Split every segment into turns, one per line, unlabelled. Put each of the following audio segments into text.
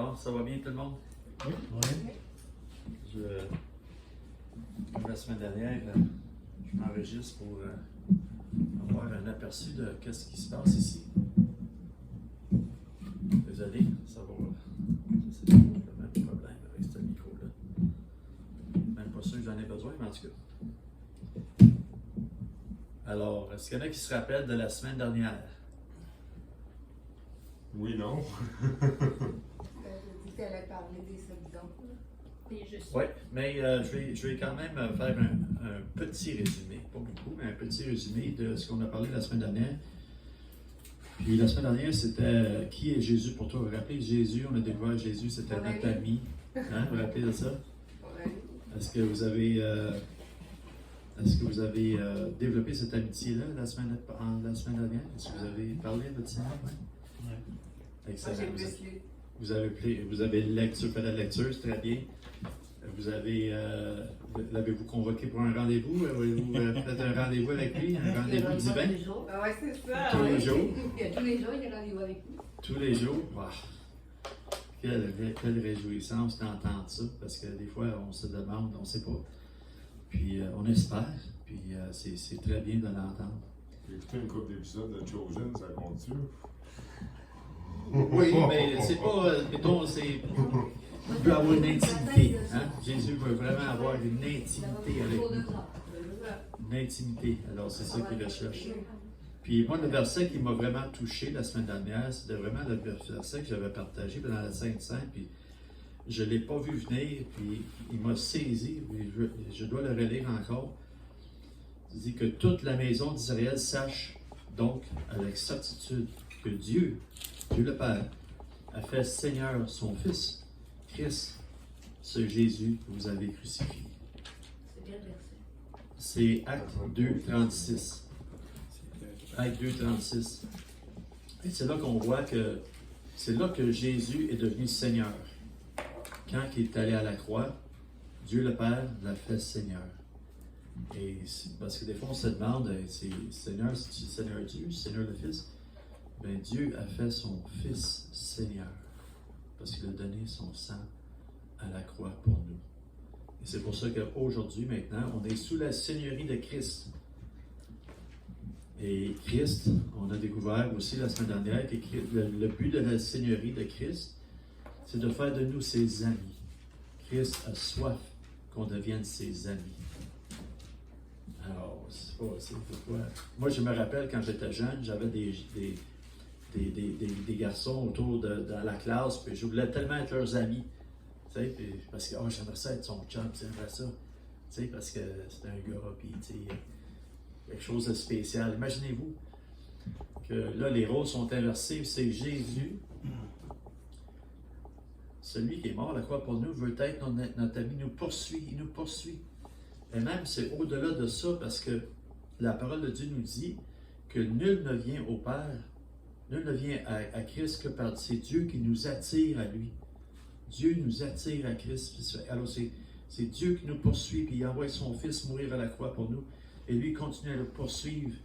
Bon, ça va bien tout le monde?
Oui.
Comme la semaine dernière, je m'enregistre pour avoir un aperçu de ce qui se passe ici. Désolé, ça va. C'est le même problème avec ce micro-là. Même pas sûr que j'en ai besoin, mais en tout cas. Alors, est-ce qu'il y en a qui se rappellent de la semaine dernière?
Oui, non.
Tu allais parler des subdons.
Oui, mais je vais quand même faire un petit résumé, pas beaucoup, mais un petit résumé de ce qu'on a parlé la semaine dernière. Puis la semaine dernière, c'était qui est Jésus pour toi? Vous vous rappelez Jésus, on a découvert Jésus, c'était notre ami. Hein? Vous vous rappelez de ça?
Oui.
Est-ce que vous avez développé cette amitié-là la semaine dernière? Est-ce que vous avez parlé de ça? Oui. Excellent.
Moi, j'ai plus lu.
Vous avez fait la lecture, c'est très bien. L'avez-vous convoqué pour un rendez-vous? Avez-vous fait un rendez-vous avec lui? Un rendez-vous divin?
Ah ouais, c'est ça.
Tous les jours.
Tous les jours, il y a rendez-vous avec nous.
Tous les jours? Wow. Quelle réjouissance d'entendre ça, parce que des fois, on se demande, on ne sait pas. Puis on espère, puis c'est très bien de l'entendre.
J'ai écouté une couple d'épisodes de Chosen, ça compte-tu?
Oui, mais c'est pas, mettons, il peut avoir une intimité. Hein? Jésus veut vraiment avoir une intimité avec nous. Une intimité. Alors, c'est ça qu'il recherche. Puis moi, le verset qui m'a vraiment touché la semaine dernière, c'était vraiment le verset que j'avais partagé dans la Sainte Seine, puis je ne l'ai pas vu venir, puis il m'a saisi, puis je dois le relire encore. Il dit que toute la maison d'Israël sache donc avec certitude que Dieu le Père, a fait Seigneur son Fils, Christ, ce Jésus que vous avez crucifié.
C'est quel verset?
C'est Acte 2, 36. Acte 2, 36. Et c'est là qu'on voit que c'est là que Jésus est devenu Seigneur. Quand il est allé à la croix, Dieu le Père l'a fait Seigneur. Et parce que des fois on se demande, c'est Seigneur Dieu, Seigneur le Fils. Bien, Dieu a fait son Fils Seigneur parce qu'il a donné son sang à la croix pour nous. Et c'est pour ça qu'aujourd'hui, maintenant, on est sous la Seigneurie de Christ. Et Christ, on a découvert aussi la semaine dernière que le but de la Seigneurie de Christ, c'est de faire de nous ses amis. Christ a soif qu'on devienne ses amis. Alors, c'est pourquoi. Moi, je me rappelle quand j'étais jeune, j'avais des garçons autour de la classe, puis je voulais tellement être leurs amis, tu sais, parce que j'aimerais ça être son chum, j'aimerais ça, tu sais, parce que c'est un gars, puis tu sais, quelque chose de spécial. Imaginez-vous que là, les rôles sont inversés, c'est Jésus, celui qui est mort à la croix pour nous, veut être notre ami, il nous poursuit. Et même, c'est au-delà de ça, parce que la parole de Dieu nous dit que nul ne vient au Père, nul ne vient à Christ que par... C'est Dieu qui nous attire à lui. Dieu nous attire à Christ. Alors c'est Dieu qui nous poursuit, puis il envoie son Fils mourir à la croix pour nous. Et lui continue à le poursuivre.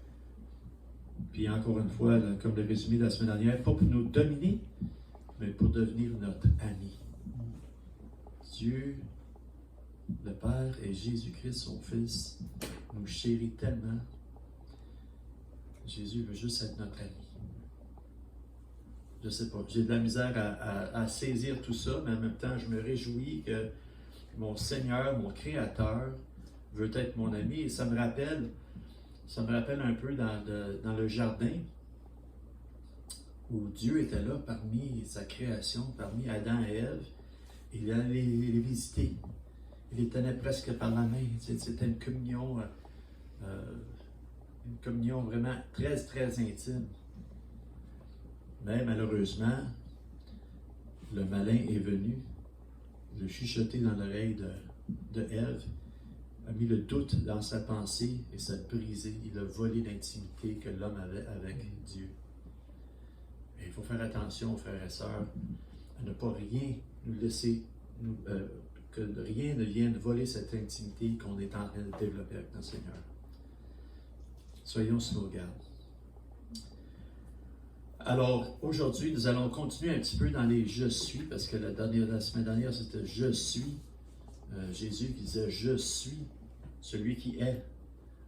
Puis encore une fois, là, comme le résumé de la semaine dernière, pas pour nous dominer, mais pour devenir notre ami. Dieu, le Père et Jésus-Christ, son Fils, nous chérit tellement. Jésus veut juste être notre ami. Je ne sais pas, j'ai de la misère à saisir tout ça, mais en même temps, je me réjouis que mon Seigneur, mon Créateur, veut être mon ami. Et ça me rappelle un peu dans le jardin où Dieu était là parmi sa création, parmi Adam et Ève. Il allait les visiter. Il les tenait presque par la main. C'était une communion vraiment très, très intime. Mais malheureusement, le malin est venu, le chuchoter dans l'oreille de Ève, a mis le doute dans sa pensée et ça a brisé, il a volé l'intimité que l'homme avait avec Dieu. Et il faut faire attention, frères et sœurs, à ne pas rien nous laisser, que rien ne vienne voler cette intimité qu'on est en train de développer avec notre Seigneur. Soyons sur nos gardes. Alors, aujourd'hui, nous allons continuer un petit peu dans les je suis, parce que la semaine dernière, c'était je suis. Jésus qui disait je suis celui qui est.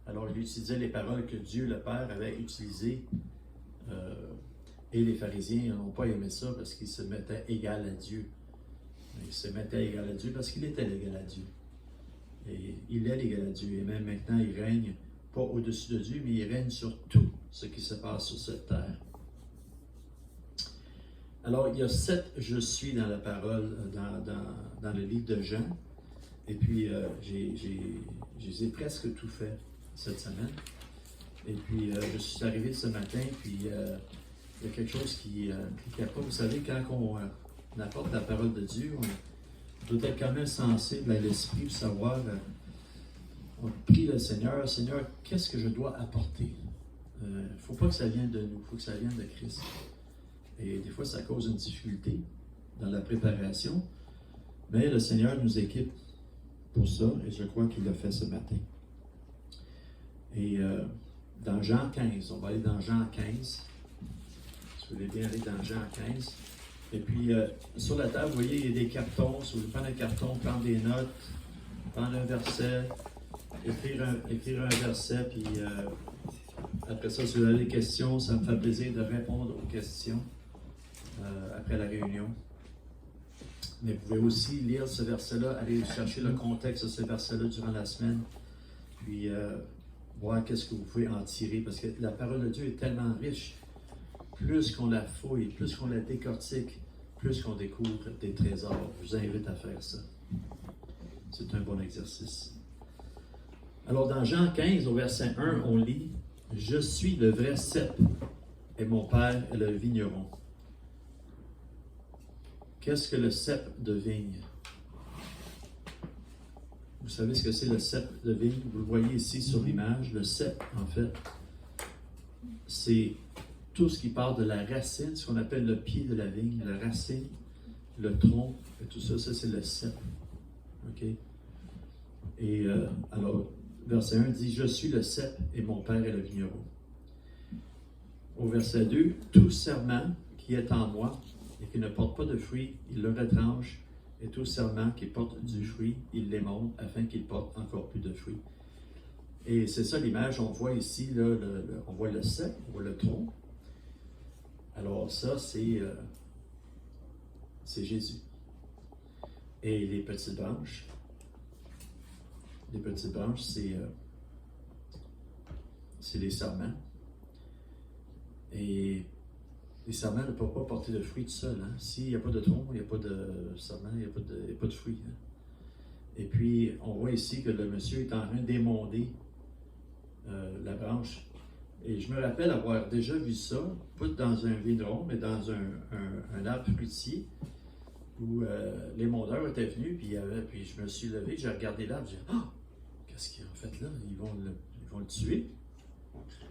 Alors, il utilisait les paroles que Dieu le Père avait utilisées. Et les pharisiens n'ont pas aimé ça parce qu'ils se mettaient égal à Dieu. Ils se mettaient égal à Dieu parce qu'il était l'égal à Dieu. Et il est l'égal à Dieu. Et même maintenant, il règne pas au-dessus de Dieu, mais il règne sur tout ce qui se passe sur cette terre. Alors, il y a 7 je suis dans la parole, dans le livre de Jean. Et puis, j'ai presque tout fait cette semaine. Et puis, je suis arrivé ce matin, puis il y a quelque chose qui cliquait pas. Vous savez, quand on apporte la parole de Dieu, on doit être quand même sensible à l'esprit pour savoir, on prie le Seigneur, Seigneur, qu'est-ce que je dois apporter? Il ne faut pas que ça vienne de nous, il faut que ça vienne de Christ. Et des fois, ça cause une difficulté dans la préparation, mais le Seigneur nous équipe pour ça, et je crois qu'il l'a fait ce matin. Et dans Jean 15, on va aller dans Jean 15. Si vous voulez bien aller dans Jean 15. Et puis, sur la table, vous voyez, il y a des cartons. Si vous voulez prendre un carton, prendre des notes, prendre un verset, écrire un verset, puis après ça, si vous avez des questions, ça me fait plaisir de répondre aux questions après la réunion. Mais vous pouvez aussi lire ce verset-là, aller chercher le contexte de ce verset-là durant la semaine, puis voir qu'est-ce que vous pouvez en tirer, parce que la parole de Dieu est tellement riche. Plus qu'on la fouille, plus qu'on la décortique, plus qu'on découvre des trésors. Je vous invite à faire ça. C'est un bon exercice. Alors, dans Jean 15, au verset 1, on lit « Je suis le vrai cep, et mon Père est le vigneron. » Qu'est-ce que le cep de vigne? Vous savez ce que c'est le cep de vigne? Vous le voyez ici sur l'image. Le cep, en fait, c'est tout ce qui part de la racine, ce qu'on appelle le pied de la vigne, la racine, le tronc, et tout ça, ça c'est le cep. OK? Et alors, verset 1 dit « Je suis le cep et mon Père est le vigneron. » Au verset 2, « Tout serment qui est en moi et qui ne porte pas de fruit, il le retranche, et tout serment qui porte du fruit, il l'émonde, afin qu'il porte encore plus de fruits. » Et c'est ça l'image, on voit ici, là, on voit le cep, on voit le tronc. Alors ça, c'est Jésus. Et les petites branches, c'est les serments. Et les serments ne peuvent pas porter de fruits tout seuls. Hein? S'il n'y a pas de tronc, il n'y a pas de serment, il n'y a pas de fruits. Hein? Et puis, on voit ici que le monsieur est en train d'émonder la branche. Et je me rappelle avoir déjà vu ça, pas dans un vigneron, mais dans un arbre fruitier, où l'émondeur était venu, puis je me suis levé, j'ai regardé l'arbre, j'ai dit « Ah! Qu'est-ce qu'ils ont fait là? Ils vont le tuer. »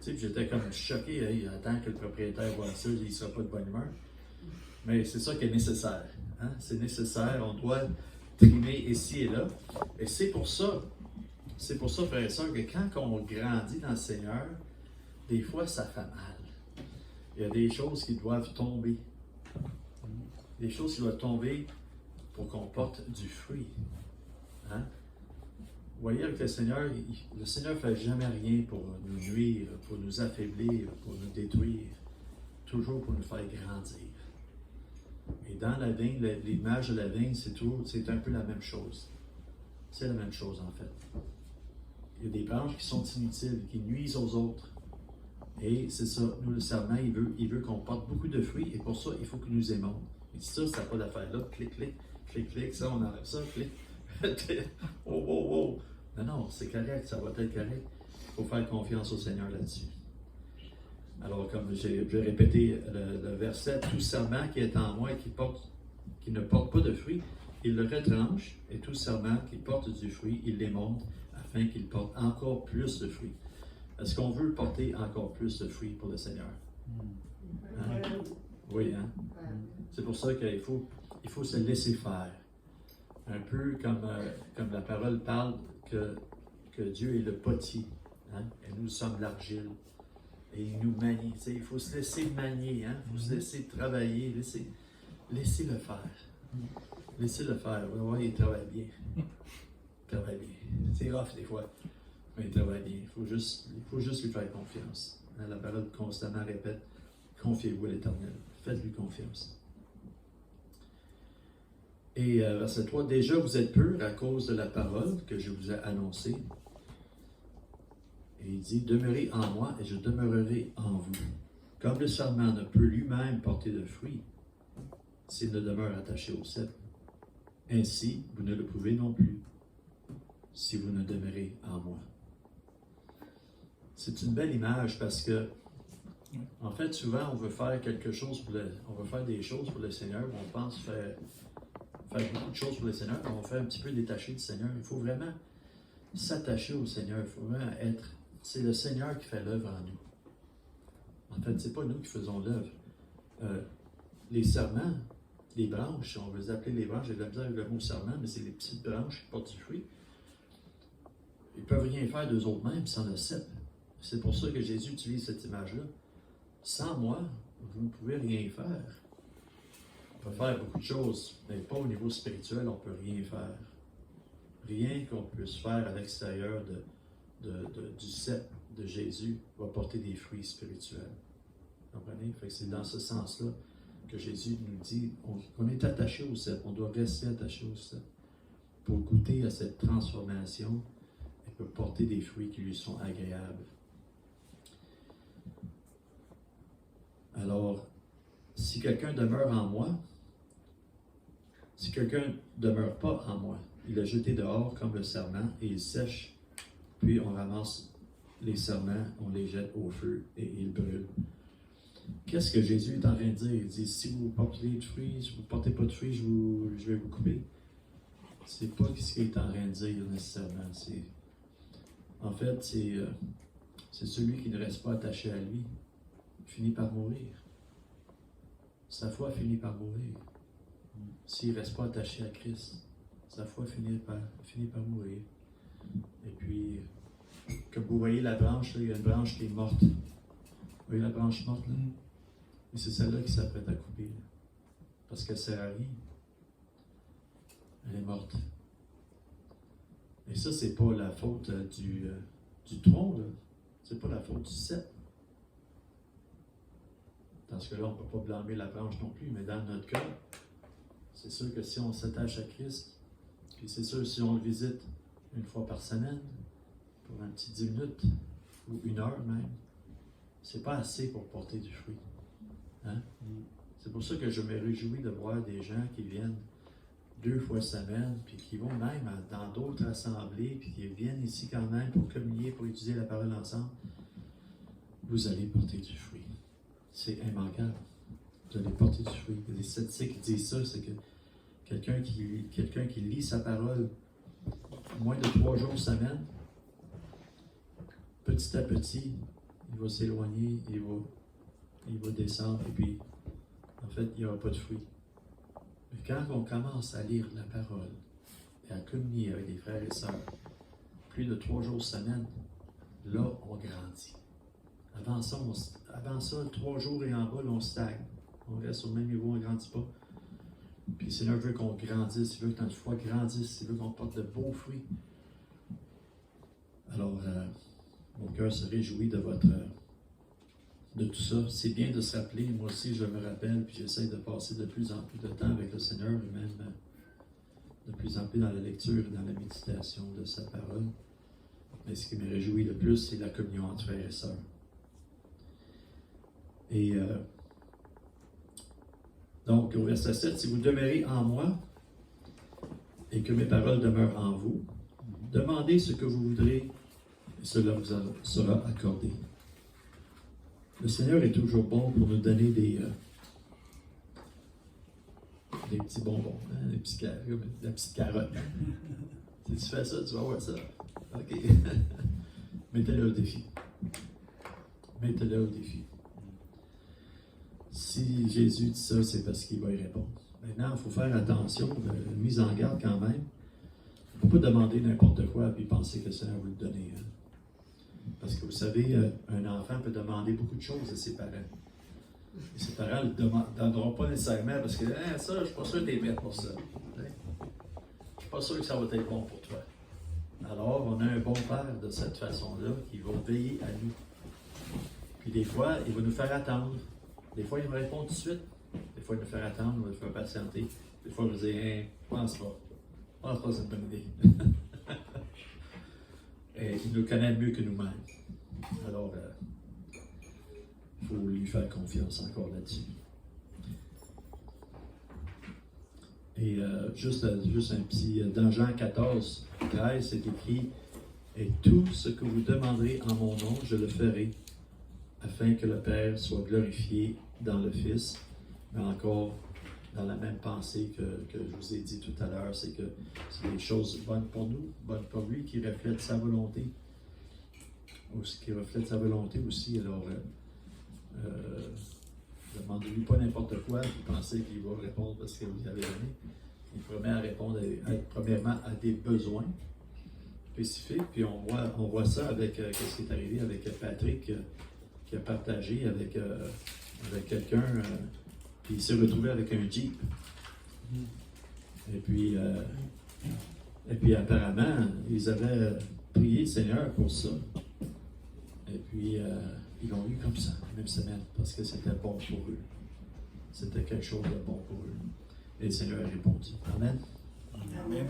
Tu sais, puis j'étais comme choqué, hey, attends que le propriétaire voit ça, il ne sera pas de bonne humeur. Mais c'est ça qui est nécessaire. Hein? C'est nécessaire, on doit trimer ici et là. Et c'est pour ça, frères et sœurs, que quand on grandit dans le Seigneur, des fois, ça fait mal. Il y a des choses qui doivent tomber. Des choses qui doivent tomber pour qu'on porte du fruit. Hein? Vous voyez, avec le Seigneur ne fait jamais rien pour nous nuire, pour nous affaiblir, pour nous détruire. Toujours pour nous faire grandir. Et dans la vigne, l'image de la vigne, c'est un peu la même chose. C'est la même chose, en fait. Il y a des branches qui sont inutiles, qui nuisent aux autres. Et c'est ça, nous, le serment, il veut qu'on porte beaucoup de fruits, et pour ça, il faut qu'il nous émonde. Il dit ça n'a pas d'affaire là, clic, clic, clic, clic, ça, on enlève ça, clic. Oh, oh, oh. Non, c'est correct, ça va être correct. Il faut faire confiance au Seigneur là-dessus. Alors, comme j'ai répété le verset, tout serment qui est en moi et qui ne porte pas de fruit, il le retranche, et tout serment qui porte du fruit, il l'émonde, afin qu'il porte encore plus de fruits. Est-ce qu'on veut porter encore plus de fruits pour le Seigneur? Hein? Oui, hein? C'est pour ça qu'il faut se laisser faire. Un peu comme la parole parle que Dieu est le potier, hein? Et nous sommes l'argile. Et il nous manie. Tu sais, il faut se laisser manier, hein? Il faut se laisser travailler, laisser le faire. Laissez le faire. Vous allez voir, il travaille bien. Il travaille bien. C'est rough des fois, mais il travaille bien. Il faut juste lui faire confiance. Hein, la parole constamment répète, confiez-vous à l'Éternel. Faites-lui confiance. Et verset 3, déjà vous êtes purs à cause de la parole que je vous ai annoncée. Et il dit, demeurez en moi et je demeurerai en vous. Comme le sarment ne peut lui-même porter de fruits s'il ne demeure attaché au cep, ainsi vous ne le pouvez non plus si vous ne demeurez en moi. C'est une belle image parce que, en fait, souvent on veut faire quelque chose on veut faire des choses pour le Seigneur, on pense faire beaucoup de choses pour le Seigneur, on va faire un petit peu détaché du Seigneur. Il faut vraiment s'attacher au Seigneur, il faut vraiment être. C'est le Seigneur qui fait l'œuvre en nous. En fait, c'est pas nous qui faisons l'œuvre. Les serments, les branches, on veut les appeler les branches, j'ai de la misère avec le mot serment, mais c'est les petites branches qui portent du fruit. Ils ne peuvent rien faire d'eux autres mêmes sans le cep. C'est pour ça que Jésus utilise cette image-là. Sans moi, vous ne pouvez rien faire. On peut faire beaucoup de choses, mais pas au niveau spirituel, on ne peut rien faire. Rien qu'on puisse faire à l'extérieur du cep de Jésus va porter des fruits spirituels. Vous comprenez? Fait que c'est dans ce sens-là que Jésus nous dit qu'on est attaché au cep, on doit rester attaché au cep pour goûter à cette transformation et pour porter des fruits qui lui sont agréables. Alors, si quelqu'un demeure en moi, si quelqu'un ne demeure pas en moi, il est jeté dehors comme le sarment et il sèche, puis on ramasse les sarments, on les jette au feu et ils brûlent. Qu'est-ce que Jésus est en train de dire? Il dit, si vous portez du fruit, si vous ne portez pas de fruit, je vais vous couper. C'est pas ce qu'il est en train de dire nécessairement. En fait, c'est celui qui ne reste pas attaché à lui, finit par mourir. Sa foi finit par mourir. S'il ne reste pas attaché à Christ, sa foi finit par mourir. Et puis, comme vous voyez la branche, là, il y a une branche qui est morte. Vous voyez la branche morte là? Et c'est celle-là qui s'apprête à couper. Là. Parce qu'elle ne sert à rien. Elle est morte. Et ça, c'est pas la faute du tronc, là. C'est pas la faute du cep. Dans ce cas-là, on ne peut pas blâmer la branche non plus, mais dans notre cœur, c'est sûr que si on s'attache à Christ, puis c'est sûr si on le visite une fois par semaine, pour un petit 10 minutes, ou 1 heure même, c'est pas assez pour porter du fruit. Hein? C'est pour ça que je me réjouis de voir des gens qui viennent 2 fois semaine, puis qui vont même dans d'autres assemblées, puis qui viennent ici quand même pour communier, pour étudier la parole ensemble. Vous allez porter du fruit. C'est immanquable. Vous allez porter du fruit. Les statistiques qui disent ça, c'est que quelqu'un qui lit sa parole moins de 3 jours semaine, petit à petit, il va s'éloigner, il va descendre, et puis, en fait, il n'y aura pas de fruit. Mais quand on commence à lire la parole et à communier avec les frères et sœurs, plus de 3 jours semaine, là, on grandit. Avant ça, 3 jours et en bas, là, on stagne. On reste au même niveau, on ne grandit pas. Puis le Seigneur veut qu'on grandisse, il veut que notre foi grandisse, il veut qu'on porte de beaux fruits. Alors, mon cœur se réjouit de tout ça. C'est bien de se rappeler, moi aussi je me rappelle, puis j'essaie de passer de plus en plus de temps avec le Seigneur, et même de plus en plus dans la lecture et dans la méditation de sa parole. Mais ce qui me réjouit le plus, c'est la communion entre frères et sœurs. Et donc, au verset 7, si vous demeurez en moi et que mes paroles demeurent en vous, demandez ce que vous voudrez et cela vous sera accordé. Le Seigneur est toujours bon pour nous donner des petits bonbons, hein, la petite carotte. Si tu fais ça, tu vas avoir ça. OK. Mettez-le au défi. Mettez-le au défi. Si Jésus dit ça, c'est parce qu'il va y répondre. Maintenant, il faut faire attention, une mise en garde quand même. Il ne faut pas demander n'importe quoi et penser que le Seigneur va le donner. Hein. Parce que vous savez, un enfant peut demander beaucoup de choses à ses parents. Et ses parents ne le donneront pas nécessairement parce que ça, je ne suis pas sûr que tu es prête pour ça. Je ne suis pas sûr que ça va être bon pour toi. Alors, on a un bon père de cette façon-là qui va veiller à nous. Puis des fois, il va nous faire attendre. Des fois, il me répond tout de suite. Des fois, il va nous faire attendre, il va nous faire patienter. Des fois, il va dire je pense pas. Je pense pas que c'est une bonne idée. Et il nous connaît mieux que nous-mêmes. Alors, il faut lui faire confiance encore là-dessus. Et juste un petit, dans Jean 14, 13, c'est écrit « Et tout ce que vous demanderez en mon nom, je le ferai, afin que le Père soit glorifié dans le Fils. » Mais encore, dans la même pensée que je vous ai dit tout à l'heure, c'est que c'est des choses bonnes pour nous, bonnes pour lui, qui reflètent sa volonté. Ou ce qui reflète sa volonté aussi. Alors, demandez-lui pas n'importe quoi, vous pensez qu'il va répondre parce que vous avez donné. Il promet à répondre premièrement à des besoins spécifiques. Puis on voit ça avec ce qui est arrivé avec Patrick qui a partagé avec quelqu'un, puis il s'est retrouvé avec un Jeep. Et puis apparemment, ils avaient prié le Seigneur pour ça. Et puis, ils l'ont eu comme ça, la même semaine, parce que c'était bon pour eux. C'était quelque chose de bon pour eux. Et le Seigneur a répondu. Amen.
Amen.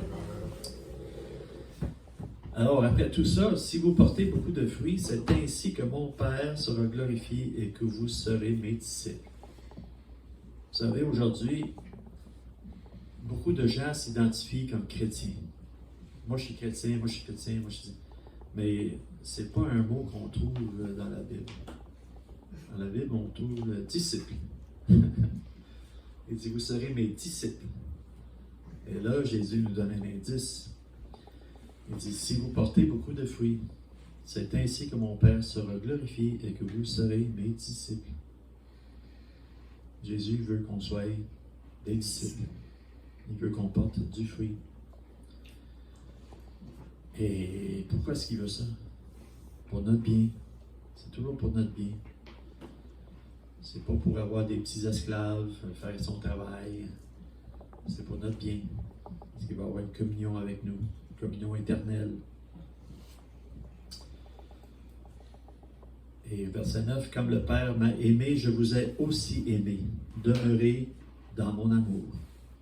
Alors, après tout ça, si vous portez beaucoup de fruits, c'est ainsi que mon Père sera glorifié et que vous serez mes disciples. Vous savez, aujourd'hui, beaucoup de gens s'identifient comme chrétiens. Moi, je suis chrétien, moi, je suis chrétien, moi, je suis... Mais c'est pas un mot qu'on trouve dans la Bible. Dans la Bible, on trouve disciple. Il dit, vous serez mes disciples. Et là, Jésus nous donne un indice. Il dit, si vous portez beaucoup de fruits, c'est ainsi que mon Père sera glorifié et que vous serez mes disciples. Jésus veut qu'on soit des disciples. Il veut qu'on porte du fruit. Et pourquoi est-ce qu'il veut ça? Pour notre bien. C'est toujours pour notre bien. C'est pas pour avoir des petits esclaves, faire son travail. C'est pour notre bien. Parce qu'il va avoir une communion avec nous, une communion éternelle. Et verset 9, comme le Père m'a aimé, je vous ai aussi aimé. Demeurez dans mon amour.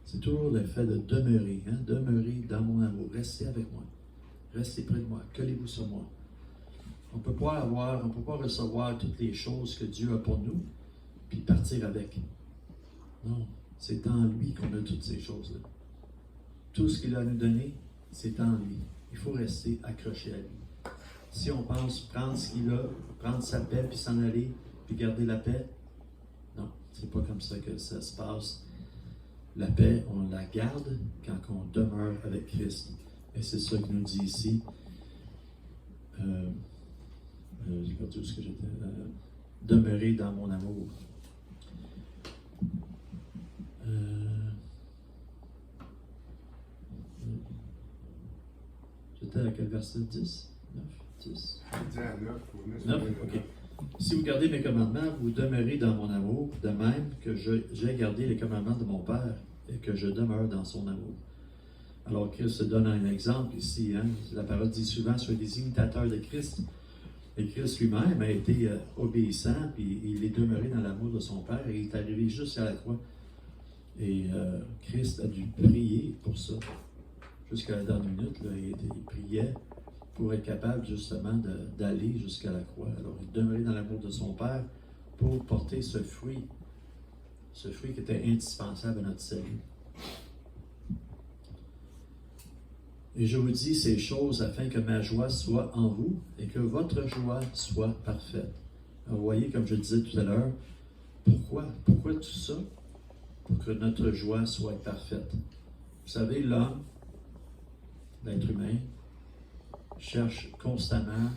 C'est toujours le fait de demeurer, hein? Demeurer dans mon amour. Restez avec moi. Restez près de moi. Collez-vous sur moi. On ne peut pas recevoir toutes les choses que Dieu a pour nous, puis partir avec. Non, c'est en lui qu'on a toutes ces choses-là. Tout ce qu'il a à nous donner, c'est en lui. Il faut rester accroché à lui. Si on pense prendre ce qu'il a, prendre sa paix, puis s'en aller, puis garder la paix, non, c'est pas comme ça que ça se passe. La paix, on la garde quand on demeure avec Christ. Et c'est ça qu'il nous dit ici. J'ai perdu ce que j'étais. Demeurer dans mon amour. J'étais à quel verset? 10? 9? 10? 9, ok. Si vous gardez mes commandements, vous demeurez dans mon amour, de même que j'ai gardé les commandements de mon Père et que je demeure dans son amour. Alors, Christ se donne un exemple ici. Hein? La parole dit souvent, soyez des imitateurs de Christ. Et Christ lui-même a été obéissant, puis il est demeuré dans l'amour de son Père, et il est arrivé jusqu'à la croix. Et Christ a dû prier pour ça. Jusqu'à la dernière minute, là, il priait pour être capable justement d'aller jusqu'à la croix. Alors, il demeurait dans l'amour de son Père pour porter ce fruit qui était indispensable à notre salut. Et je vous dis ces choses afin que ma joie soit en vous et que votre joie soit parfaite. Alors, vous voyez, comme je disais tout à l'heure, pourquoi tout ça? Pour que notre joie soit parfaite. Vous savez, l'homme, l'être humain, cherche constamment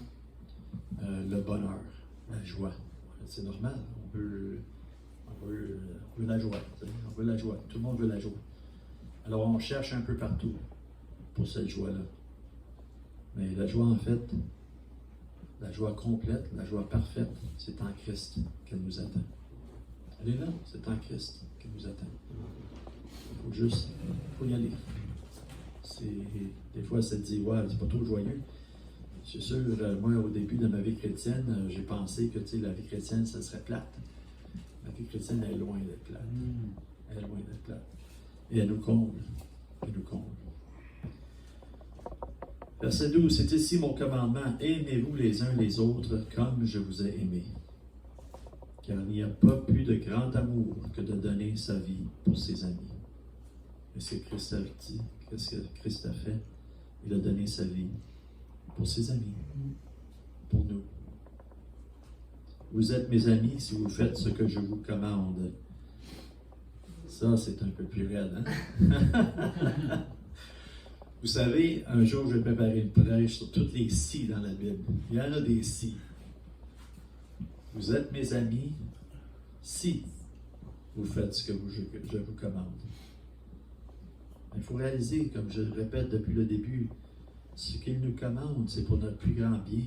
le bonheur, la joie. C'est normal, on veut la joie. On veut la joie. Tout le monde veut la joie. Alors on cherche un peu partout pour cette joie-là. Mais la joie, en fait, La joie complète, la joie parfaite, c'est en Christ qu'elle nous attend. Elle est là, c'est en Christ qu'elle nous attend. Il faut y aller. Des fois, ça te dit, ouais, c'est pas trop joyeux. C'est sûr, moi, au début de ma vie chrétienne, j'ai pensé que la vie chrétienne, ça serait plate. La vie chrétienne est loin d'être plate. Elle est loin d'être plate. Et elle nous comble. Elle nous comble. Verset 12, c'est ici mon commandement. Aimez-vous les uns les autres comme je vous ai aimés. Car il n'y a pas plus de grand amour que de donner sa vie pour ses amis. Qu'est-ce que Christ a dit? Qu'est-ce que Christ a fait? Il a donné sa vie pour ses amis, pour nous. Vous êtes mes amis si vous faites ce que je vous commande. Ça, c'est un peu plus raide, hein? Vous savez, un jour, je vais préparer une prêche sur toutes les si dans la Bible. Il y en a des si. Vous êtes mes amis si vous faites ce que je vous commande. Il faut réaliser, comme je le répète depuis le début, ce qu'il nous commande, c'est pour notre plus grand bien.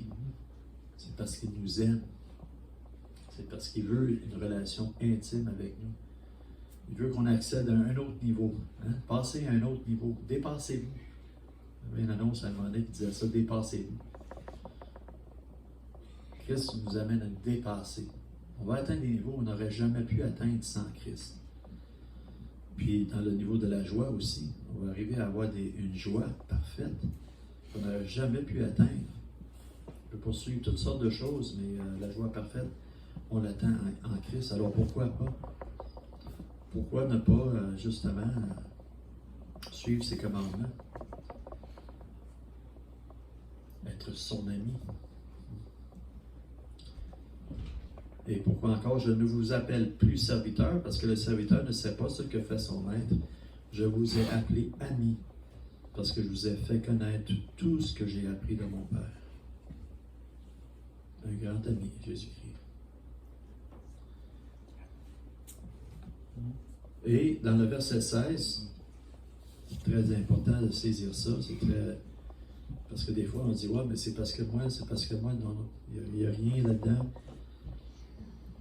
C'est parce qu'il nous aime. C'est parce qu'il veut une relation intime avec nous. Il veut qu'on accède à un autre niveau. Hein? Passez à un autre niveau. Dépassez-vous. Il y avait une annonce à un moment donné qui disait ça, dépassez-vous. Christ nous amène à nous dépasser. On va atteindre des niveaux qu'on n'aurait jamais pu atteindre sans Christ. Puis dans le niveau de la joie aussi, on va arriver à avoir une joie parfaite qu'on n'aurait jamais pu atteindre. On peut poursuivre toutes sortes de choses, mais la joie parfaite, on l'attend en Christ. Alors pourquoi pas? Pourquoi ne pas justement suivre ses commandements? Être son ami. Et pourquoi encore? Je ne vous appelle plus serviteur, parce que le serviteur ne sait pas ce que fait son maître. Je vous ai appelé ami, parce que je vous ai fait connaître tout ce que j'ai appris de mon Père. Un grand ami, Jésus-Christ. Et dans le verset 16, c'est très important de saisir ça, c'est très... Parce que des fois, on dit, ouais, mais c'est parce que moi, non, il n'y a rien là-dedans.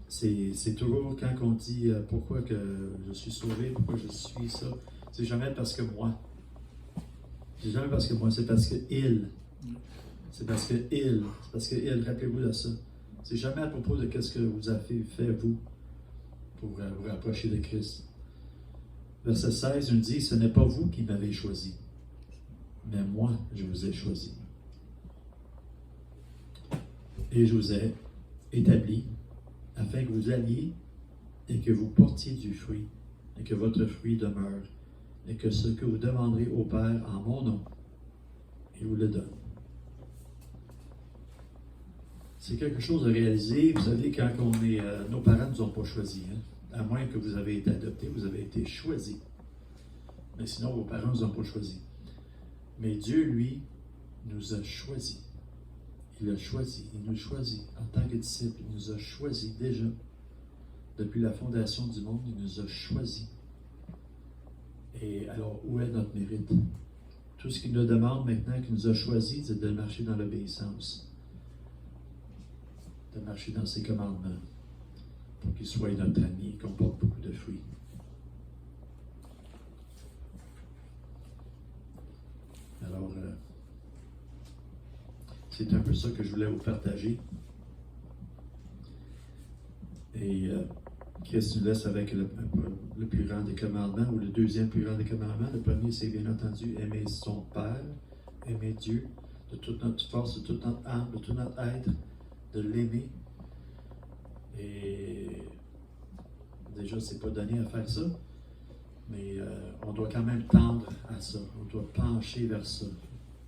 C'est toujours quand on dit pourquoi que je suis sauvé, pourquoi je suis ça, c'est jamais parce que moi. C'est jamais parce que moi, c'est parce que il. C'est parce que il. C'est parce que il. Rappelez-vous de ça. C'est jamais à propos de ce que vous avez fait, vous, pour vous rapprocher de Christ. Verset 16 nous dit, ce n'est pas vous qui m'avez choisi, mais moi, je vous ai choisi. Et je vous ai établi afin que vous alliez et que vous portiez du fruit, et que votre fruit demeure, et que ce que vous demanderez au Père en mon nom, il vous le donne. C'est quelque chose à réaliser. Vous savez, quand on est... nos parents ne nous ont pas choisis, hein? À moins que vous avez été adoptés, vous avez été choisis. Mais sinon, vos parents ne vous ont pas choisis. Mais Dieu, lui, nous a choisis. Il a choisi, il nous choisit en tant que disciples. Il nous a choisis déjà. Depuis la fondation du monde, il nous a choisis. Et alors, où est notre mérite? Tout ce qu'il nous demande maintenant, qu'il nous a choisis, c'est de marcher dans l'obéissance. De marcher dans ses commandements. Pour qu'il soit notre ami et qu'on porte beaucoup de fruits. Alors, c'est un peu ça que je voulais vous partager. Et Christ nous laisse avec le plus grand des commandements, ou le deuxième plus grand des commandements. Le premier, c'est bien entendu aimer son Père, aimer Dieu de toute notre force, de toute notre âme, de tout notre être, de l'aimer. Et déjà, c'est pas donné à faire ça, mais on doit quand même tendre à ça. On doit pencher vers ça,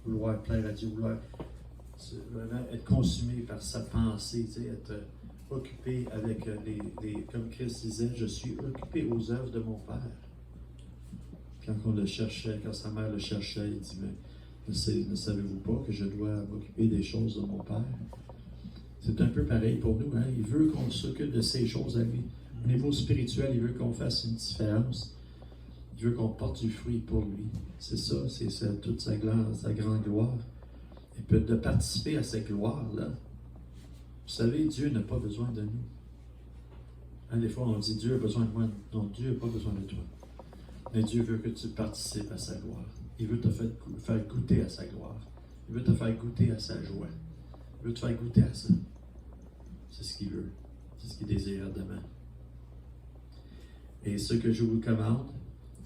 vouloir plaire à Dieu, vouloir vraiment être consumé par sa pensée, être occupé avec comme Christ disait, je suis occupé aux œuvres de mon Père. Quand on le cherchait, quand sa mère le cherchait, il dit, mais ne savez-vous pas que je dois m'occuper des choses de mon Père? C'est un peu pareil pour nous. Hein? Il veut qu'on s'occupe de ces choses à lui. Au niveau spirituel, il veut qu'on fasse une différence. Il veut qu'on porte du fruit pour lui. C'est ça, c'est toute sa grande gloire. Et puis de participer à cette gloire-là, savez, Dieu n'a pas besoin de nous. Hein, des fois, on dit Dieu a besoin de moi. Non, Dieu n'a pas besoin de toi. Mais Dieu veut que tu participes à sa gloire. Il veut te faire goûter à sa gloire. Il veut te faire goûter à sa joie. Il veut te faire goûter à ça. C'est ce qu'il veut. C'est ce qu'il désire demain. Et ce que je vous commande,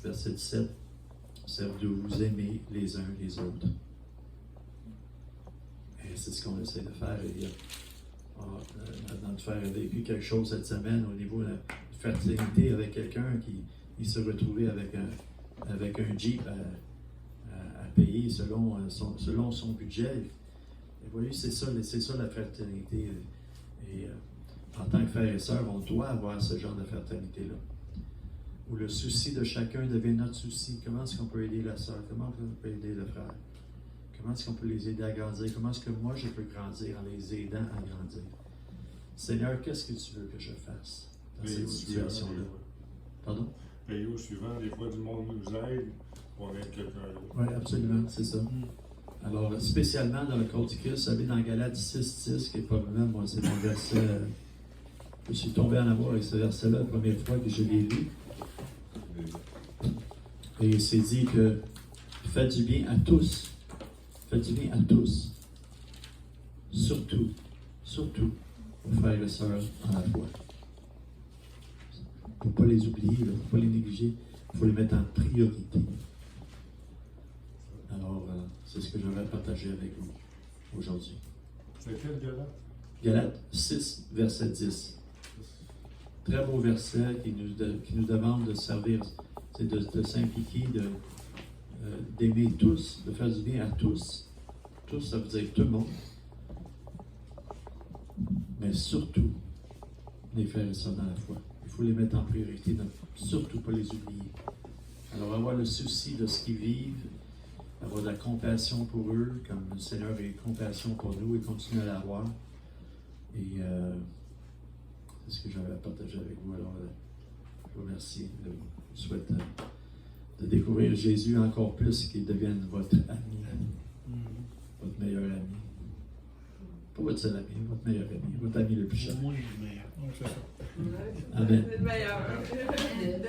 verset 17, c'est de vous aimer les uns les autres. Et c'est ce qu'on essaie de faire. Et, notre frère a vécu quelque chose cette semaine au niveau de la fraternité avec quelqu'un qui se retrouvait avec un Jeep à payer selon son budget. Et vous voyez, c'est ça la fraternité. Et en tant que frères et sœurs, on doit avoir ce genre de fraternité-là. Où le souci de chacun devient notre souci. Comment est-ce qu'on peut aider la sœur? Comment est-ce qu'on peut aider le frère? Comment est-ce qu'on peut les aider à grandir? Comment est-ce que moi je peux grandir en les aidant à grandir? Seigneur, qu'est-ce que tu veux que je fasse dans cette situation-là? Pardon?
Et au suivant, des fois, du monde nous aide, on aide quelqu'un d'autre.
Oui, absolument, c'est ça. Alors, spécialement dans le Corticus, vous savez, dans Galates 6:10, qui est probablement, moi, c'est mon verset. Je suis tombé en amour avec ce verset-là la première fois que je l'ai lu. Et il s'est dit que faites du bien à tous. Faites du bien à tous. Surtout aux frères et sœurs en la foi. Il ne faut pas les oublier, il ne faut pas les négliger. Il faut les mettre en priorité. Alors, c'est ce que j'aimerais partager avec vous aujourd'hui.
C'est quel Galate?
Galates 6, verset 10. Très beau verset qui nous demande de servir, c'est de s'impliquer, d'aimer tous, de faire du bien à tous. Tous, ça veut dire tout le monde. Mais surtout, les frères et sœurs dans la foi. Il faut les mettre en priorité, donc surtout pas les oublier. Alors, avoir le souci de ce qu'ils vivent, avoir de la compassion pour eux, comme le Seigneur a eu compassion pour nous et continue à l'avoir. Et c'est ce que j'avais à partager avec vous. Alors, je vous remercie. Je vous souhaite de découvrir Jésus encore plus, qu'il devienne votre ami, votre meilleur ami. Pas votre seul ami, votre meilleur ami, votre ami le plus cher.
Moi, le meilleur. Oui, c'est ça.
Amen.
C'est le meilleur.
Amen.